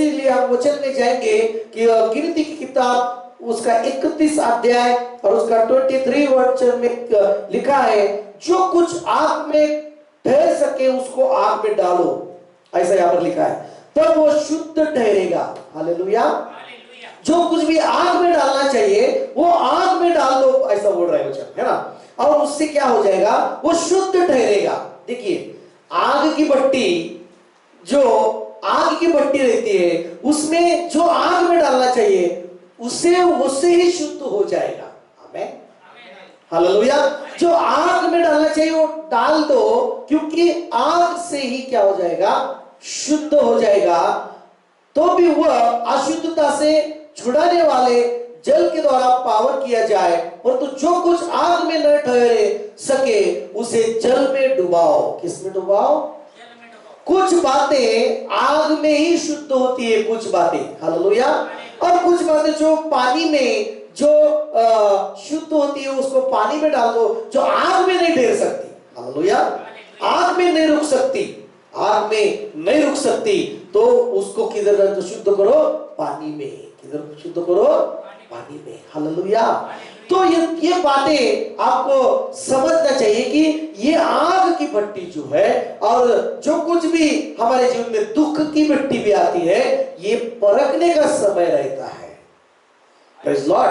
इसीलिए हम वचन में जाएंगे कि गिनती की किताब उसका 31 अध्याय और उसका 23 वचन में लिखा है, जो कुछ आग में ठहर सके उसको आग में डालो, ऐसा यहाँ पर लिखा है, तब वो शुद्ध ठहरेगा। हालेलुया। जो कुछ भी आग में डालना चाहिए वो आग में डाल दो, ऐसा बोल रहा है वचन, है ना। और उससे क्या हो जाएगा, वो शुद्ध ठहरेगा। देखिए आग की भट्टी, जो आग की भट्टी रहती है उसमें जो आग में डालना चाहिए उससे ही शुद्ध हो जाएगा। आमीन, हालेलुया। जो आग में डालना चाहिए वो डाल दो, क्योंकि आग से ही क्या हो जाएगा, शुद्ध हो जाएगा। तो भी वह अशुद्धता से छुड़ाने वाले जल के द्वारा पावन किया जाए, परंतु जो कुछ आग में न ठहरे सके उसे जल में डुबाओ। किसमें डुबाओ? कुछ बातें आग में ही शुद्ध होती है, कुछ बातें, हालेलुया। और कुछ बातें जो पानी में जो शुद्ध होती है उसको पानी में डाल दो, जो आग में नहीं ठहर सकती, हालेलुया, आग में नहीं रुक सकती, आग में नहीं रुक सकती, तो उसको किधर शुद्ध करो? पानी में। किधर शुद्ध करो? पानी में, हालेलुया। तो ये बातें आपको समझना चाहिए कि ये आग की भट्टी जो है, और जो कुछ भी हमारे जीवन में दुख की भट्टी भी आती है, ये परखने का समय रहता है। Praise Lord.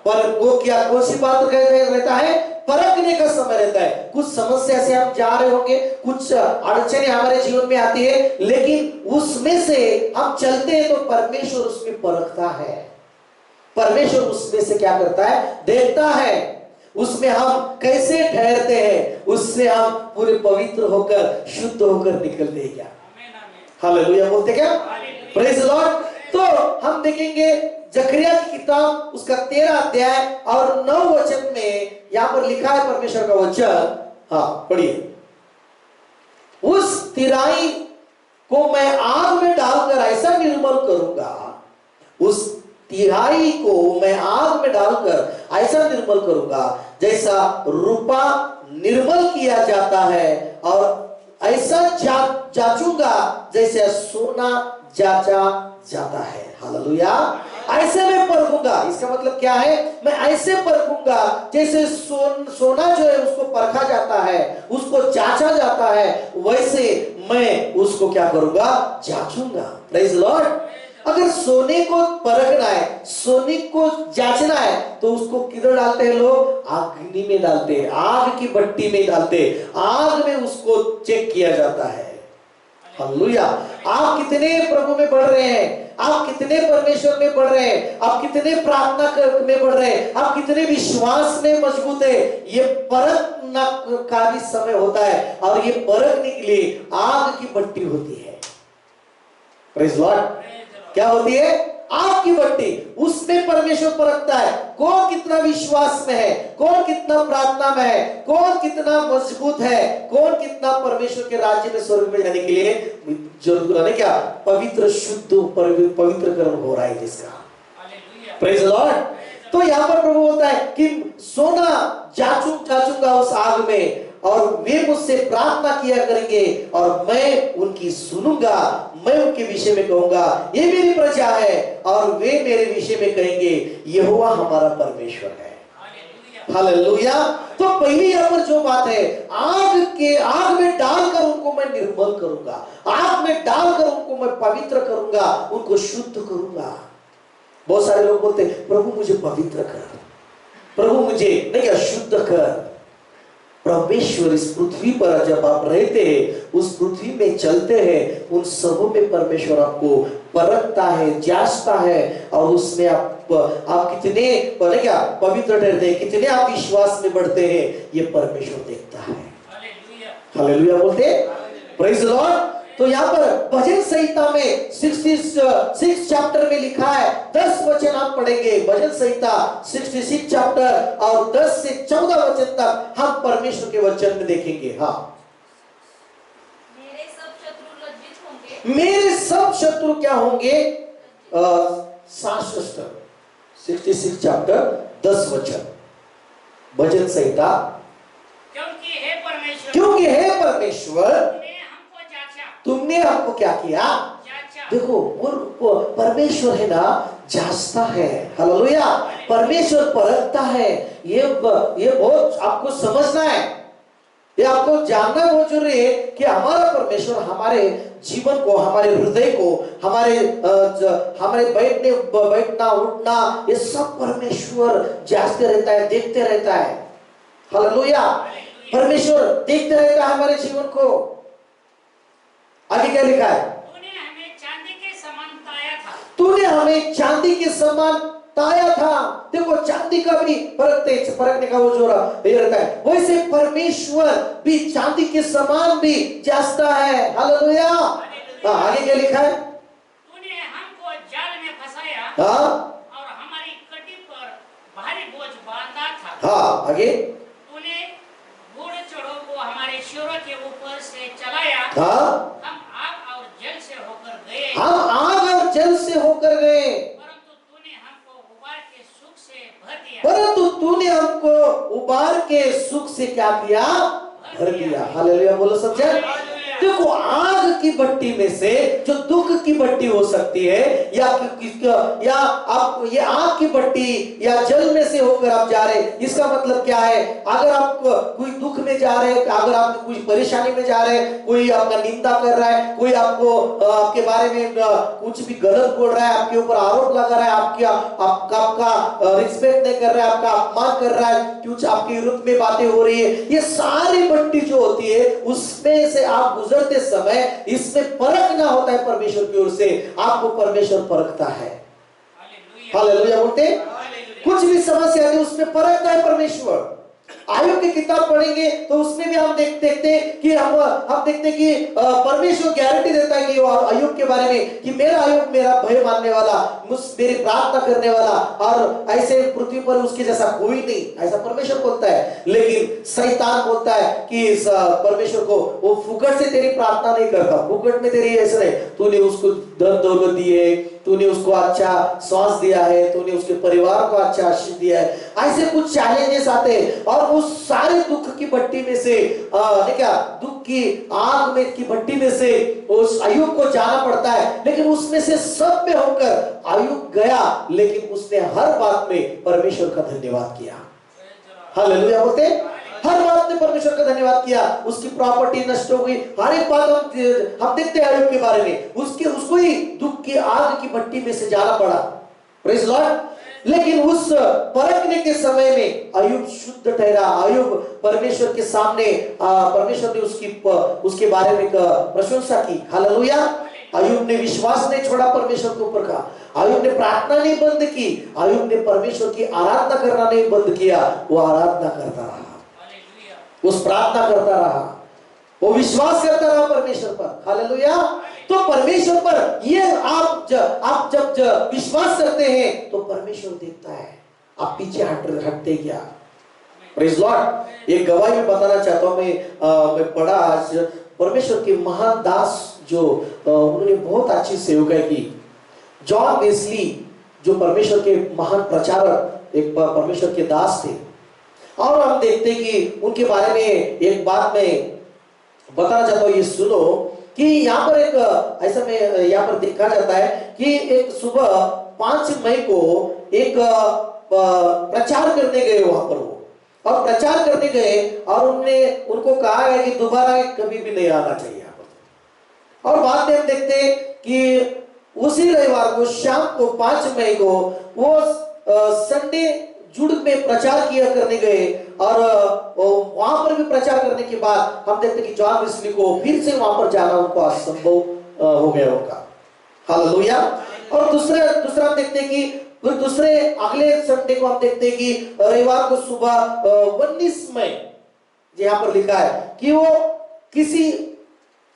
पर वो क्या, कौन सी बात रहता है? परखने का समय रहता है। कुछ समस्या से हम जा रहे होंगे, कुछ अड़चने हमारे जीवन में आती है, लेकिन उसमें से हम चलते हैं तो परमेश्वर उसमें परखता है। परमेश्वर उसमें से क्या करता है? देखता है उसमें हम कैसे ठहरते हैं, उससे हम पूरे पवित्र होकर शुद्ध होकर निकलते हैं। क्या हालेलुया बोलते? क्या प्रेज़ लॉर्ड। तो हम देखेंगे जकरिया की किताब उसका 13 अध्याय और 9 वचन में यहां पर लिखा है परमेश्वर का वचन। हाँ पढ़िए। उस तिराई को मैं आग में डालकर ऐसा निर्मल करूंगा, उस तिराई को मैं आग में डालकर ऐसा निर्मल करूंगा जैसा रूपा निर्मल किया जाता है, और ऐसा जांचूंगा जैसे सोना जांचा जाता है। हालेलुया। ऐसे मैं परखूंगा, इसका मतलब क्या है? मैं ऐसे परखूंगा जैसे सोना जो है उसको परखा जाता है, उसको जांचा जाता है, वैसे मैं उसको क्या करूंगा? जांचूंगा। Praise Lord. अगर सोने को परखना है, सोने को जांचना है, तो उसको किधर डालते हैं लोग? अग्नि में डालते हैं, आग की भट्टी में डालते हैं, आग में उसको चेक किया जाता है। हालेलुया। आप कितने प्रभु में बढ़ रहे हैं, आप कितने परमेश्वर में बढ़ रहे हैं, आप कितने प्रार्थना में बढ़ रहे हैं, आप कितने विश्वास में मजबूत है, ये परखना का भी समय होता है। और ये परखने के लिए आग की भट्टी होती है। Praise Lord. क्या होती है? आग की भट्टी। उसमें परमेश्वर परखता है कौन कितना विश्वास में है, कौन कितना प्रार्थना में है, कौन कितना मजबूत है, कौन कितना परमेश्वर के राज्य में, स्वर्ग में जाने के लिए जरूर है क्या? पवित्र, शुद्ध, पवित्रकरण हो रहा है जिसका। Praise Lord. तो यहाँ पर प्रभु होता है कि सोना जांचूंगा उस आग में, और वे मुझसे प्रार्थना किया करेंगे और मैं उनकी सुनूंगा, मैं उनके विषय में कहूंगा ये मेरी प्रजा है, और वे मेरे विषय में कहेंगे यहोवा हमारा परमेश्वर है। हालेलुया। तो पहली यहाँ पर जो बात है, आग में डालकर उनको मैं निर्मल करूंगा, आग में डालकर उनको मैं पवित्र करूंगा, उनको शुद्ध करूंगा। बहुत सारे लोग बोलते हैं प्रभु मुझे पवित्र कर, प्रभु मुझे नहीं अशुद्ध कर। परमेश्वर इस पृथ्वी पर जब आप रहते हैं, उस पृथ्वी में चलते हैं, उन सबों में परमेश्वर आपको परखता है, जांचता है, और उसमें आप कितने क्या पवित्र ठहरते हैं, कितने आप विश्वास में बढ़ते हैं, ये परमेश्वर देखता है। हालेलुया बोलते हैं। Praise Lord. तो यहाँ पर भजन संहिता में 66 चैप्टर में लिखा है, 10 वचन आप पढ़ेंगे। भजन संहिता 66 चैप्टर और 10 से 14 वचन तक हम परमेश्वर के वचन में देखेंगे। हाँ, मेरे सब शत्रु लज्जित होंगे, मेरे सब शत्रु क्या होंगे? 66 चैप्टर 10 वचन भजन संहिता। क्योंकि हे परमेश्वर हमको जांचा, तुमने हमको क्या किया? देखो वो परमेश्वर है ना, जांचता है। हालेलुया। परमेश्वर परखता है। ये बहुत आपको समझना है, ये आपको जानना बहुत जरूरी है कि हमारा परमेश्वर हमारे जीवन को, हमारे हृदय को, हमारे बैठना उठना, ये सब परमेश्वर जांचते रहता है, देखते रहता है। हालेलुया। परमेश्वर देखते रहता है हमारे जीवन को। आगे क्या लिखा है? तूने हमें चांदी के समान ताया था। तूने हमें चांदी के समान ताया था। देखो चांदी का भी परखने का वो जो ये रहता है, वैसे परमेश्वर भी चांदी के समान भी जांचता है। हालेलुया। आगे क्या लिखा है? तूने हमको जाल में फंसाया हाँ और हमारी कटी पर भारी बोझ बांधा था। हाँ। आगे तूने घोड़े चढ़ो को हमारे सिरों के ऊपर से चलाया। हाँ, हम आग और जल से होकर गए, हम आग और जल से होकर गए, परंतु तूने हमको उबार के सुख से भर दिया। परंतु तूने हमको उबार के सुख से क्या किया? भर दिया। हालेलुया बोलो सब जन। देखो आग की भट्टी में से जो दुख की भट्टी हो सकती है, या आप ये आग की भट्टी या जल में से होकर आप जा रहे, इसका मतलब क्या है? अगर आप कोई दुख में जा रहे हैं, अगर आप कोई परेशानी में जा रहे हैं, कोई आपका निंदा कर रहा है, कोई आपको आपके बारे में कुछ भी गलत बोल रहा है, आपके ऊपर आरोप लगा रहा है, आपका रिस्पेक्ट नहीं कर रहा है, आपका अपमान कर रहा है, कुछ आपके विरुद्ध में बातें हो रही है, ये सारी भट्टी जो होती है उसमें से आप गुजरते समय इसमें परखना होता है परमेश्वर की ओर से। आपको परमेश्वर परखता है। हालेलुया बोलते। कुछ भी समस्या आती है उसमें परखता है परमेश्वर। आयुब की किताब पढ़ेंगे तो उसमें भी हम देखते कि हम देखते कि परमेश्वर गारंटी देता है कि आयुब के बारे में कि मेरा आयुब मेरा भय मानने वाला, मेरी प्रार्थना करने वाला, और ऐसे पृथ्वी पर उसके जैसा कोई नहीं, ऐसा परमेश्वर बोलता है। लेकिन शैतान बोलता है कि इस परमेश्वर को वो फुकट से तेरी प्रार्थना नहीं करता, फुकट में तेरी ऐसे नहीं, तूने उसको धन दौलत दी है, तूने उसको अच्छा श्वास दिया है, तूने उसके परिवार को अच्छा आशीष दिया है, ऐसे कुछ चैलेंजेस आते हैं और उस सारे दुख की भट्टी में से क्या दुख की आग में की भट्टी में से उस आयुब को जाना पड़ता है। लेकिन उसमें से सब में होकर आयुब गया, लेकिन उसने हर बात में परमेश्वर का धन्यवाद किया। हालेलुया बोलते। हर बात में परमेश्वर का धन्यवाद किया। उसकी प्रॉपर्टी नष्ट हो गई, हर एक बात हम देखते हैं आयुब के बारे में, उसको ही दुख की आग की भट्टी में से जाना पड़ा। Praise Lord. लेकिन उस परखने के समय में आयुब शुद्ध ठहरा। आयुब परमेश्वर के सामने परमेश्वर ने उसके बारे में प्रशंसा की। हालेलुया। आयुब ने विश्वास नहीं छोड़ा परमेश्वर के ऊपर का। आयुब ने प्रार्थना नहीं बंद की। आयुब ने परमेश्वर की आराधना करना नहीं बंद किया, वो आराधना करता रहा, उस प्रार्थना करता रहा, वो विश्वास करता रहा परमेश्वर पर। हालेलुया। तो परमेश्वर पर ये आप जब विश्वास करते हैं तो परमेश्वर देखता है आप पीछे हटते क्या। Praise Lord. एक गवाही में बताना चाहता हूं मैं पढ़ा आज परमेश्वर के महान दास जो उन्होंने बहुत अच्छी सेवकाई की, जॉन वेस्ली, जो परमेश्वर के महान प्रचारक, एक परमेश्वर के दास थे। और हम देखते कि उनके बारे में एक बात मैं बताना चाहता हूं, ये सुनो कि यहाँ पर एक ऐसा में यहाँ पर देखा जाता है कि एक सुबह 5 मई को एक प्रचार करने गए वहां पर वो, और प्रचार करने गए और उनको कहा है कि दोबारा कभी भी नहीं आना चाहिए यहाँ पर। और बाद में हम देखते कि उसी रविवार को शाम को 5 मई को वो संडे जुड़ में प्रचार किया करने गए, और वहां पर भी प्रचार करने के बाद हम देखते कि जॉन वेस्ली को फिर से वहां पर जाना उनको असंभव हो गया उनका। हालेलुया। और दूसरा हम देखते कि फिर दूसरे अगले संडे को हम देखते कि रविवार को सुबह 19 मई यहाँ पर लिखा है कि वो किसी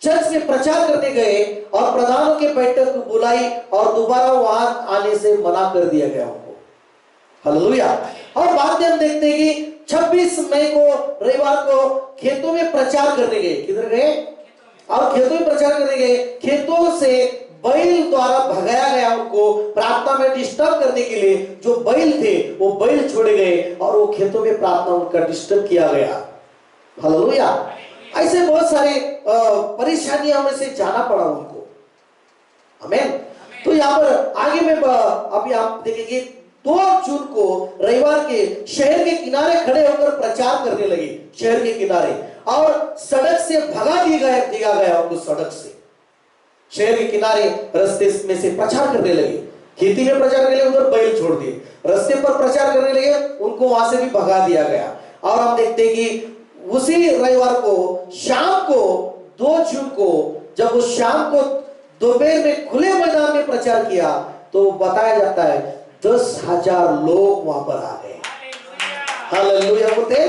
चर्च में प्रचार करने गए और प्रधानों के बैठक को बुलाई और दोबारा वहां आने से मना कर दिया गया उनको। हालेलुया। और बाद में हम देखते हैं कि 26 मई को रविवार को खेतों में प्रचार करने गए। किधर गए? और खेतों में प्रचार करने गए। खेतों से बैल द्वारा भगाया गया उनको, प्रार्थना में डिस्टर्ब करने के लिए जो बैल थे वो बैल छोड़े गए और वो खेतों में प्रार्थना उनका डिस्टर्ब किया गया। हालेलुया। ऐसे बहुत सारे परेशानियों में से जाना पड़ा उनको। आमेन। तो यहाँ पर आगे में अभी आप देखेंगे 2 जून को रविवार के शहर के किनारे खड़े होकर प्रचार करने लगे, शहर के किनारे, और सड़क से भगा दिया गया उनको, सड़क से शहर के किनारे रास्ते में से प्रचार करने लगे। खेती में प्रचार करने लगे, उधर बैल छोड़ दिए, रास्ते पर प्रचार करने लगे, उनको वहां से भी भगा दिया गया। और हम देखते हैं कि उसी रविवार को शाम को 2 जून को जब वो शाम को दोपहर में खुले मैदान में प्रचार किया तो बताया जाता है 10,000 लोग वहां पर आ गए। हालेलुया बोलते,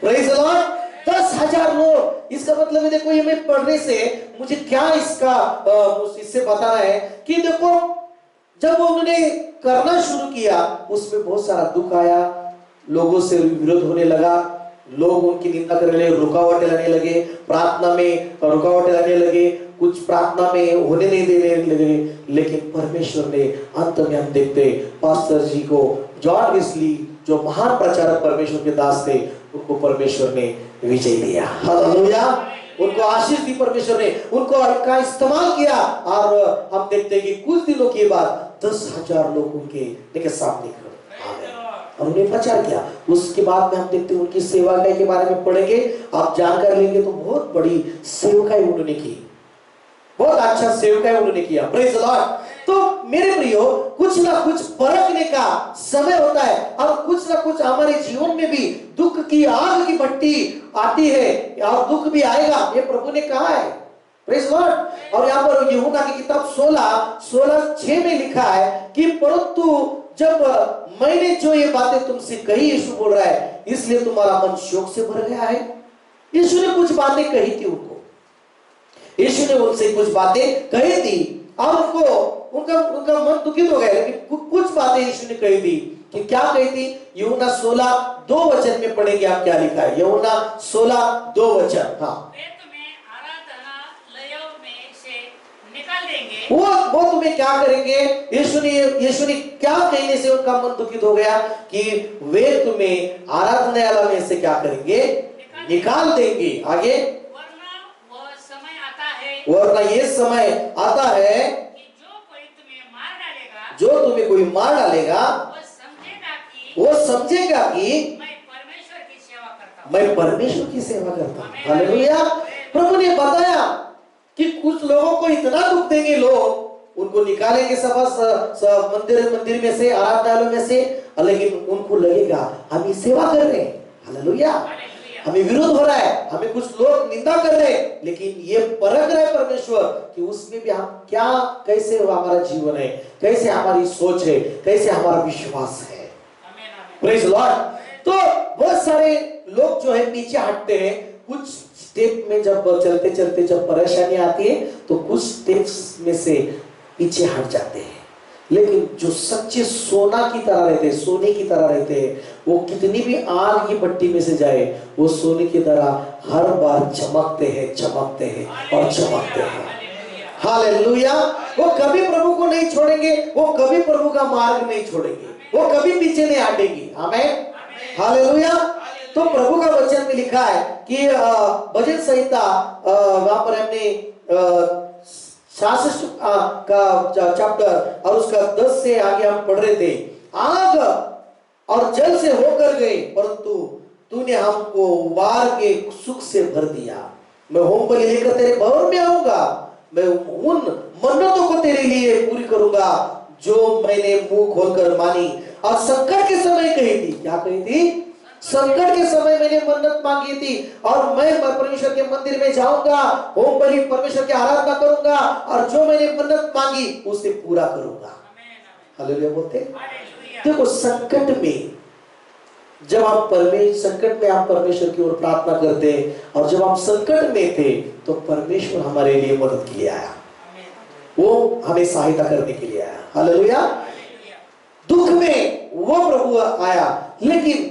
प्रेज द लॉर्ड। 10,000 लोग, इसका मतलब है देखो, ये मैं पढ़ने से मुझे क्या इससे बताना है कि देखो जब उन्होंने करना शुरू किया उसमें बहुत सारा दुख आया, लोगों से विरोध होने लगा, लोग उनकी निंदा करने लगे, रुकावटें लाने लगे, प्रार्थना में रुकावटें लाने लगे, कुछ प्रार्थना में होने नहीं देने लगे। लेकिन परमेश्वर ने अंत में हम देखते पास्टर जी को, जॉन वेस्ली जो महान प्रचारक परमेश्वर के दास थे, उनको परमेश्वर ने विजय दिया। हालेलुया, उनको आशीष दी परमेश्वर ने, उनको का इस्तेमाल किया। और हम देखते हैं कि कुछ दिनों के बाद 10,000 लोग उनके सामने आ गए और उन्हें प्रचार किया। उसके बाद में हम देखते हैं उनकी सेवाकाई के बारे में पढ़ेंगे, आप जानकर लेंगे तो बहुत बड़ी सेवकाई उन्होंने की, बहुत अच्छा सेवकाई उन्होंने किया। Praise the Lord. तो मेरे प्रियो, कुछ ना कुछ परखने का समय होता है और कुछ ना कुछ हमारे जीवन में भी दुख की आग की भट्टी आती है और दुख भी आएगा, ये प्रभु ने कहा है। Praise the Lord. और यहाँ पर यूहन्ना की किताब 16:6 में लिखा है कि परंतु जब मैंने जो ये बातें तुमसे कही, यीशु बोल रहा है, इसलिए तुम्हारा मन शोक से भर गया है। यीशु ने कुछ बातें कही थी उनको, यीशु ने उनसे कुछ बातें कही थी और उनका मन दुखित हो गया। लेकिन कुछ बातें यीशु ने कही थी कि क्या कही थी? यूहन्ना 16:2 में पढ़ेंगे आप क्या लिखा है। यूहन्ना 16:2। हाँ, वो तुम्हें क्या करेंगे? यीशु ने क्या कहने से उनका मन दुखित हो गया कि वे तुम्हें आराधनालय में से क्या करेंगे? निकाल देंगे। आगे, वरना ये समय आता है कि जो तुम्हें कोई मार डालेगा, वो समझेगा कि मैं परमेश्वर की सेवा करता हूं। हालेलुया। प्रभु ने बताया कि कुछ लोगों को इतना दुख देंगे, लोग उनको निकालेंगे मंदिर में से, आराधनालय में से, लेकिन उनको लगेगा हम ये सेवा कर रहे हैं। हालेलुया। हमें विरोध हो रहा है, हमें कुछ लोग निंदा कर रहे हैं, लेकिन ये परख रहा है परमेश्वर कि उसमें भी हम क्या, कैसे हमारा जीवन है, कैसे हमारी सोच है, कैसे हमारा विश्वास है। Praise Lord. तो बहुत सारे लोग जो है पीछे हटते हैं, कुछ स्टेप में जब चलते चलते जब परेशानी आती है तो कुछ स्टेप्स में से पीछे हट जाते हैं। लेकिन जो सच्चे सोना की तरह रहते हैं, सोने की तरह रहते हैं, वो कितनी भी आग की भट्टी में से जाए, वो सोने की तरह हर बार चमकते हैं और चमकते हैं। हालेलुया। वो कभी प्रभु को नहीं छोड़ेंगे, वो कभी प्रभु का मार्ग नहीं छोड़ेंगे, वो कभी पीछे नहीं हटेंगे। आमीन। हालेलुया। तो प्रभु का वचन में लिखा है कि भजन संहिता वहां पर हमने 66 का चैप्टर और उसका 10 से आगे हम पढ़ रहे थे। आग और जल से होकर गए, परंतु तूने हमको वार के सुख से भर दिया। मैं होम बलि लेकर तेरे भवन में आऊंगा, मैं उन मन्नतों को तेरे लिए पूरी करूंगा जो मैंने मुंह खोलकर मानी और संकट के समय कही थी। क्या कही थी? संकट के समय मैंने मन्नत मांगी थी और मैं परमेश्वर के मंदिर में जाऊंगा, होम बलि परमेश्वर की आराधना करूंगा और जो मैंने मन्नत मांगी उसे पूरा करूंगा। हालेलुया बोलते। देखो, संकट में जब आप परमेश्वर की ओर प्रार्थना करते हैं और जब हम संकट में थे तो परमेश्वर हमारे लिए मदद के लिए आया, वो हमें सहायता करने के लिए आया। हालेलुया। दुख में वो प्रभु आया, लेकिन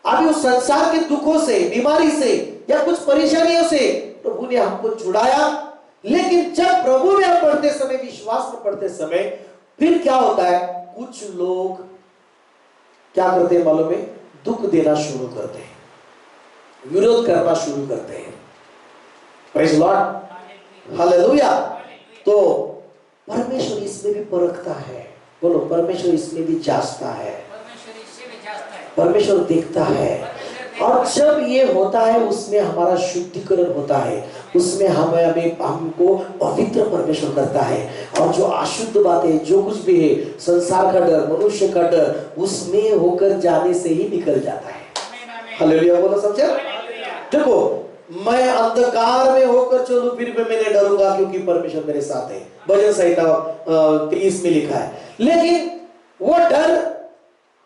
अभी उस संसार के दुखों से, बीमारी से या कुछ परेशानियों से प्रभु ने हमको छुड़ाया। लेकिन जब प्रभु में हम पढ़ते समय, विश्वास में पढ़ते समय, फिर क्या होता है? कुछ लोग क्या करते हैं मालूम है? दुख देना शुरू करते हैं, विरोध करना शुरू करते हैं। Praise Lord. हालेलुया। तो परमेश्वर इसमें भी परखता है। बोलो, परमेश्वर इसमें भी जांचता है, परमेश्वर इससे भी जांचता है, परमेश्वर देखता है। और जब ये होता है उसमें हमारा शुद्धिकरण होता है, उसमें हमको पवित्र परमेश्वर करता है। और जो अशुद्ध बातें जो कुछ भी है, संसार का डर, मनुष्य का डर, उसमें होकर जाने से ही निकल जाता है। हालेलुया बोलो समझे। देखो, मैं अंधकार में होकर चलूं फिर भी मैं नहीं डरूंगा क्योंकि परमेश्वर मेरे साथ है। भजन संहिता 30 में लिखा है। लेकिन वो डर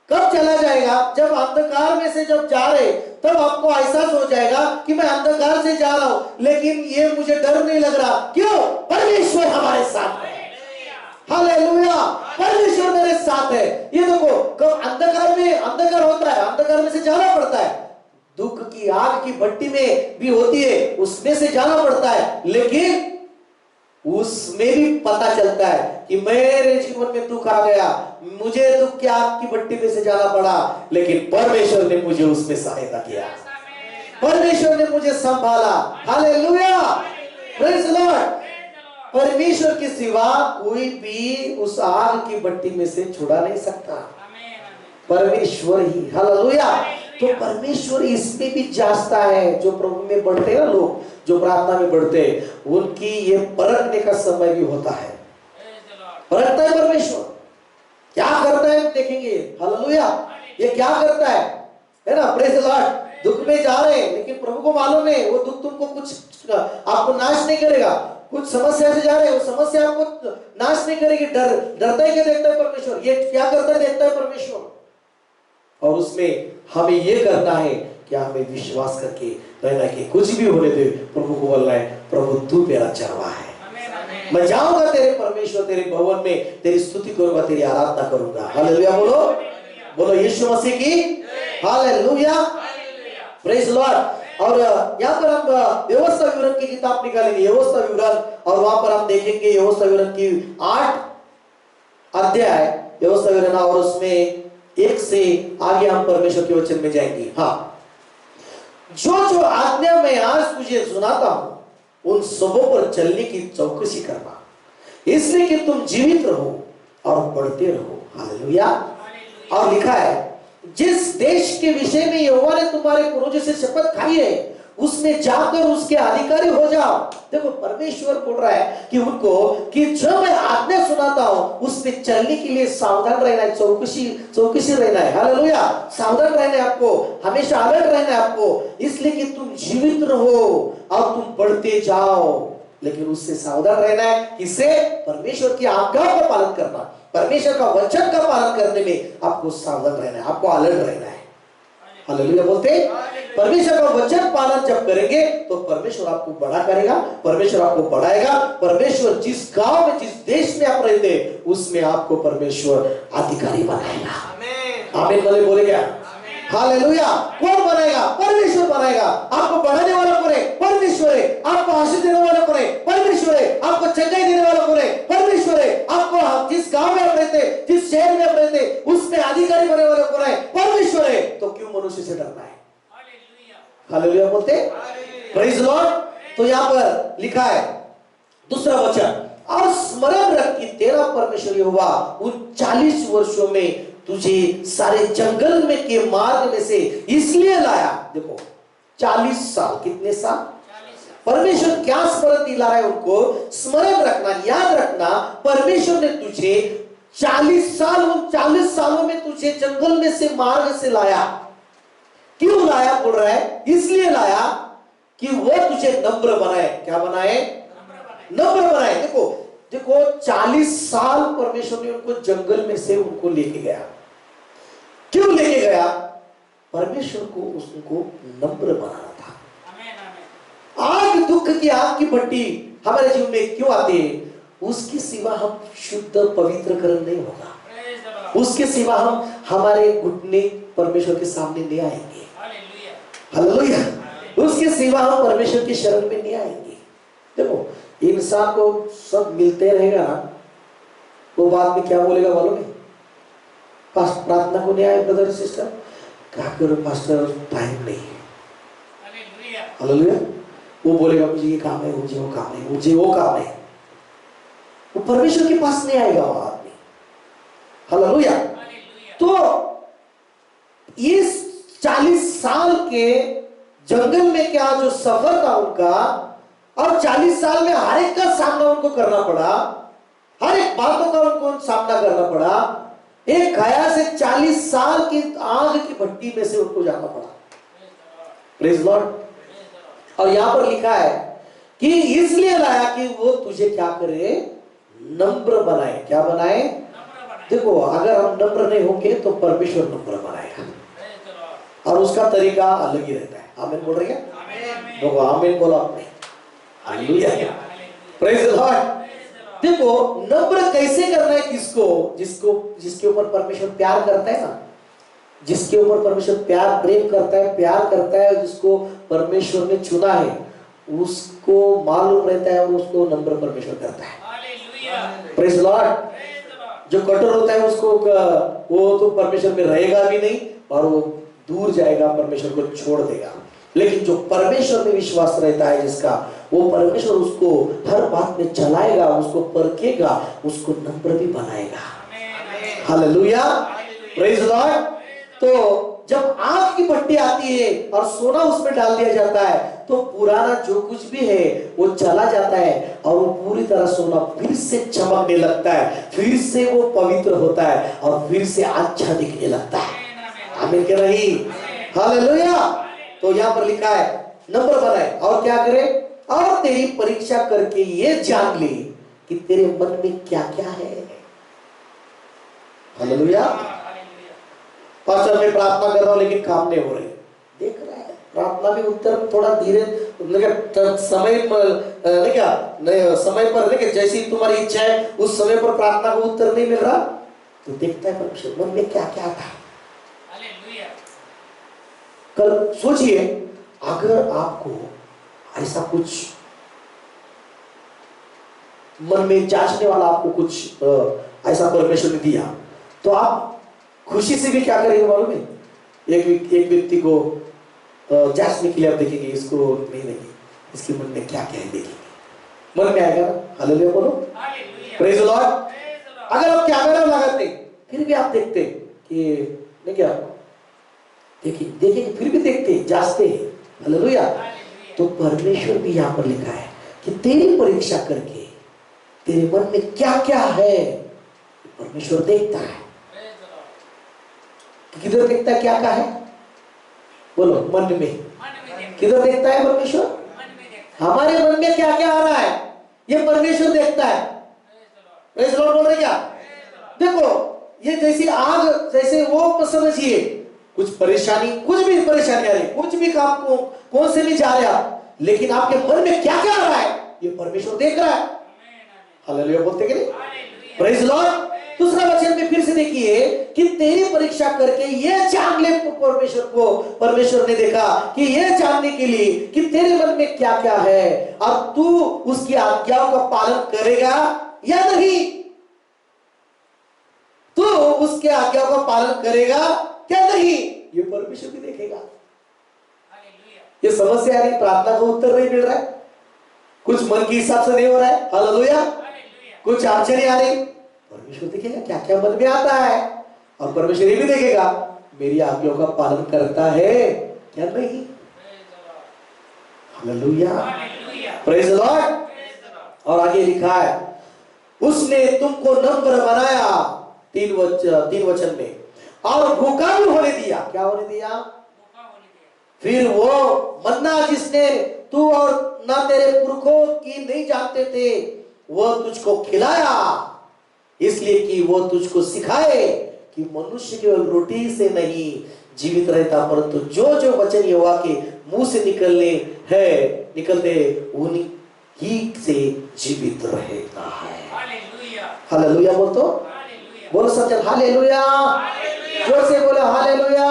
कब चला जाएगा? जब अंधकार में से जब जा रहे तब आपको एहसास हो जाएगा कि मैं अंधकार से जा रहा हूं लेकिन ये मुझे डर नहीं लग रहा। क्यों? परमेश्वर हमारे साथ है। हालेलुया, परमेश्वर मेरे साथ है। ये देखो, कब अंधकार होता है, अंधकार में से जाना पड़ता है, दुख की आग की भट्टी में भी होती है, उसमें से जाना पड़ता है, लेकिन उसमें भी पता चलता है कि मेरे जीवन में दुख आ गया, मुझे दुख की आग की भट्टी में से जाना पड़ा, लेकिन परमेश्वर ने मुझे उसमें सहायता किया, परमेश्वर ने मुझे संभाला। Hallelujah, praise the Lord. परमेश्वर के सिवा कोई भी उस आग की भट्टी में से छुड़ा नहीं सकता, परमेश्वर ही। हालेलुया। तो परमेश्वर इसमें भी जांचता है। जो प्रभु में बढ़ते हैं ना लोग, जो प्रार्थना में बढ़ते हैं, उनकी ये परखने का समय भी होता है। परखता है परमेश्वर, क्या करता है देखेंगे। हालेलुया, ये क्या करता है ना, प्रेज द लॉर्ड। दुख में जा रहे हैं लेकिन प्रभु को मालूम है वो दुख तुमको कुछ आपको नाश नहीं करेगा। कुछ समस्या से जा रहे हैं, वो समस्या आपको नाश नहीं करेगी। डरता है क्या देखता है परमेश्वर, ये क्या करता है देखता है परमेश्वर। और उसमें हमें ये करना है कि हमें विश्वास करके रहना कि कुछ भी होने दे, प्रभु को बोलना है, प्रभु तू मेरा चरवाहा है, मैं जाऊंगा तेरे परमेश्वर तेरे भवन में, तेरी स्तुति करूंगा, तेरी आराधना करूंगा। हालेलुया बोलो, बोलो यीशु मसीह की हालेलुया, प्रेज लॉर्ड। और यहाँ पर हम व्यवस्था विवरण की किताब निकालेंगे, व्यवस्था विवरण, और वहां पर हम देखेंगे व्यवस्था विवरण की 8 अध्याय व्यवस्था विवरण, और उसमें 1 से आगे हम परमेश्वर के वचन में जाएंगे। हाँ, जो आज्ञा मैं आज तुझे सुनाता हूं उन सबों पर चलने की चौकसी करना, इसलिए कि तुम जीवित रहो और बढ़ते रहो। हालेलुया। और लिखा है, जिस देश के विषय में यहोवा ने तुम्हारे पूर्वजों से शपथ खाई है उसमें जाकर उसके अधिकारी हो जाओ। देखो, परमेश्वर बोल रहा है कि उनको कि जब मैं आज्ञा सुनाता हूं उसमें चलने के लिए सावधान रहना है, चौकसी रहना है। हालेलुया, सावधान रहना है आपको, हमेशा अलर्ट रहना है आपको, इसलिए कि तुम जीवित रहो और तुम बढ़ते जाओ। लेकिन उससे सावधान रहना है, इससे परमेश्वर की आज्ञाओं का पालन करना, परमेश्वर का वचन का पालन करने में आपको सावधान रहना है, आपको अलर्ट रहना है। हालेलुया बोलते, परमेश्वर का वचन पालन जब करेंगे तो परमेश्वर आपको बड़ा करेगा, परमेश्वर आपको बढ़ाएगा। परमेश्वर जिस गांव में, जिस देश में आप रहते हैं उसमें आपको परमेश्वर अधिकारी बनाएगा। आमीन बोले, बोले क्या? हालेलुया। कौन बनाएगा? परमेश्वर बनाएगा। आपको बढ़ाने वाला कौन है? परमेश्वर है। आपको आशीष देने वाला कौन है? परमेश्वर है। आपको चंगाई देने वाला कौन है? परमेश्वर है। आपको जिस गांव में आप रहते, जिस शहर में आप रहते, उसमें अधिकारी बनने वाला कौन है? परमेश्वर है। तो क्यों मनुष्य से डरना है? हालेलुया बोलते, प्रेज लॉर्ड। तो यहाँ पर लिखा है दूसरा वचन, और स्मरण रख कि तेरा परमेश्वर यहोवा उन 40 वर्षों में तुझे सारे जंगल में के मार्ग में से इसलिए लाया। देखो, 40 साल, कितने साल? परमेश्वर क्या स्मरण दिला रहा है उनको? स्मरण रखना, याद रखना, परमेश्वर ने तुझे 40 साल, उन 40 सालों में तुझे जंगल में से मार्ग से लाया। क्यों लाया? बोल रहा है इसलिए लाया कि वो तुझे नम्र बनाए। क्या बनाए? नम्र बनाए। देखो 40 साल परमेश्वर ने उनको जंगल में से उनको लेके गया। क्यों लेके गया? परमेश्वर को उनको नम्र बनाना था। आग, दुख की आग की भट्टी हमारे जीवन में क्यों आती है? उसके सिवा हम शुद्ध पवित्रकरण नहीं होगा, उसके सिवा हम हमारे घुटने परमेश्वर के सामने नहीं आएंगे। हालेलुया। उसके सिवा हम परमेश्वर की शरण में नहीं आएंगे। देखो, इंसान को सब मिलते रहेगा ना, वो बाद में क्या बोलेगा मालूम है? प्रार्थना को नहीं आए ब्रदर सिस्टर, क्या करो पास्टर, टाइम नहीं है। हालेलुया। वो बोलेगा मुझे ये काम है, मुझे वो काम है, मुझे वो काम है। वो परमेश्वर के पास नहीं आएगा वो आदमी। हालेलुया। तो इस 40 साल के जंगल में क्या जो सफर था उनका, और 40 साल में हर एक का सामना उनको करना पड़ा, हर एक बातों का उनको सामना करना पड़ा। एक गया से 40 साल की आग की भट्टी में से उनको जाना पड़ा। Praise Lord. और यहां पर लिखा है कि इसलिए लाया कि वो तुझे क्या करे, नम्र बनाए। क्या बनाए? देखो, अगर हम नम्र नहीं होंगे तो परमेश्वर नम्र बनाएगा, और उसका तरीका अलग ही रहता है। आमीन बोल रहे हैं? देखो, आमीन बोलो आपने। Hallelujah, praise the Lord. देखो, नम्र कैसे करना है किसको? जिसके ऊपर परमेश्वर प्यार करता है ना, जिसके ऊपर परमेश्वर प्रेम करता है, प्यार करता है, जिसको परमेश्वर ने चुना है, उसको मालूम रहता है और उसको नम्र परमेश्वर करता है। Praise Lord. जो कठोर होता है उसको वो तो परमेश्वर में रहेगा भी नहीं, और वो दूर जाएगा, परमेश्वर को छोड़ देगा। लेकिन जो परमेश्वर में विश्वास रहता है जिसका, वो परमेश्वर उसको हर बात में चलाएगा, उसको परखेगा, उसको नम्र भी बनाएगा। Hallelujah, praise Lord. तो जब आग की भट्टी आती है और सोना उसमें डाल दिया जाता है, तो पुराना जो कुछ भी है वो चला जाता है, और वो पूरी तरह सोना फिर से चमकने लगता है, फिर से वो पवित्र होता है, और फिर से अच्छा दिखने लगता है। आमीन कह रही? हालेलुया। तो यहाँ पर लिखा है नम्र बनाए, और क्या करे? और तेरी परीक्षा करके ये जान ले कि तेरे मन में क्या क्या है। हालेलुया। पास्टर, मैं प्रार्थना कर रहा हूं लेकिन काम नहीं हो रही। देख रहा है, प्रार्थना भी उत्तर थोड़ा धीरे, समय पर देखिए, जैसी तुम्हारी इच्छा है उस समय पर प्रार्थना को उत्तर नहीं मिल रहा, तो देखता है परमेश्वर मन में क्या क्या था। कल सोचिए, अगर आपको ऐसा कुछ मन में जांचने वाला आपको कुछ ऐसा परमेश्वर ने दिया, तो आप खुशी से भी क्या करेंगे मालूम है? एक व्यक्ति को जांचने के लिए आप देखेंगे, इसको नहीं, इसके मन में क्या क्या है देखेंगे, मन में आएगा ना। हालेलुया बोलो, प्रेज द लॉर्ड। अगर आप कैमरा लगाते फिर भी आप देखते कि नहीं, क्या देखिए फिर भी देखते, जांचते हैं। हालेलुया। तो परमेश्वर भी यहाँ पर लिखा है कि तेरी परीक्षा करके तेरे मन में क्या क्या है परमेश्वर देखता है। किधर देखता है क्या क्या है? बोलो, मन में। किधर देखता है परमेश्वर? हमारे मन में क्या क्या आ रहा है ये परमेश्वर देखता है। प्रेज द लॉर्ड बोल रहे क्या? देखो, ये जैसी आग, जैसे वो समझिए, कुछ परेशानी, कुछ भी परेशानी आ रही, कुछ भी काम को कौन से भी जा रहे आप, लेकिन आपके मन में क्या क्या आ रहा है ये परमेश्वर देख रहा है। हालेलुया बोलते कि नहीं? Praise the Lord. दूसरा वचन में फिर से देखिए कि तेरी परीक्षा करके ये जान ले, परमेश्वर ने देखा कि ये जानने के लिए कि तेरे मन में क्या क्या है, और तू उसकी आज्ञाओं का पालन करेगा या नहीं। तू उसके आज्ञाओं का पालन करेगा क्या नहीं, ये परमेश्वर भी देखेगा। ये समस्या आ रही, प्रार्थना का उत्तर नहीं मिल रहा है, कुछ मन के हिसाब से नहीं हो रहा है। हालेलुया। कुछ आश्चर्य आ रही, परमेश्वर देखेगा क्या क्या मन में आता है, और परमेश्वर ये भी देखेगा मेरी आज्ञाओं का पालन करता है क्या नहीं। Hallelujah, praise the Lord. और आगे लिखा है उसने तुमको नम्र बनाया, 3 वचन में, और भूखा भी होने दिया। क्या होने दिया? फिर वो मन्ना जिसने तू और ना तेरे पुरखों की नहीं जानते थे, वो तुझको खिलाया, इसलिए कि वो तुझको सिखाए कि मनुष्य केवल रोटी से नहीं जीवित रहता, परंतु जो जो वचन यहोवा के मुंह से निकलते उन्हीं ही से जीवित रहता है। हालेलुया बोल तो, बोलो सब जन हालेलुया, जोर से बोलो हालेलुया।